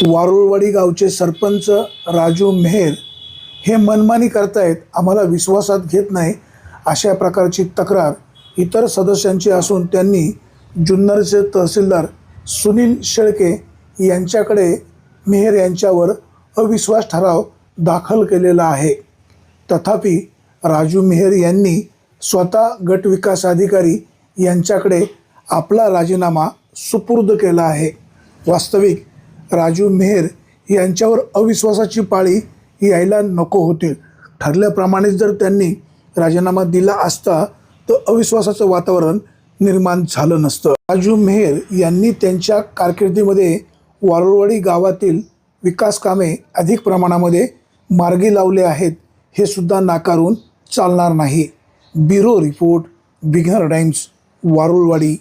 वारुळवाडी गावचे सरपंच राजू मेहर हे मनमानी करतायत, आम्हाला विश्वासात घेत नाही अशा प्रकारची तक्रार इतर सदस्यांची असून त्यांनी जुन्नरचे तहसीलदार सुनील शेळके यांच्याकडे मेहर यांच्यावर अविश्वास ठराव दाखल केलेला आहे। तथापि राजू मेहर यांनी स्वतः गट विकास अधिकारी यांच्याकडे आपला राजीनामा सुपूर्द केला आहे। वास्तविक राजू मेहर यांच्यावर अविश्वासाची पाळी यायला नको होती। ठरल्याप्रमाणे जर त्यांनी राजीनामा दिला असता तर अविश्वासाचं वातावरण निर्माण झालं नसतं। राजू मेहर यांनी त्यांच्या कारकिर्दीमध्ये वारुळवाडी गावातील विकास कामे अधिक प्रमाणामध्ये मार्गी लावले आहेत, हे सुद्धा नाकारून चालणार नाही। ब्युरो रिपोर्ट, बिगर टाइम्स, वारुळवाडी।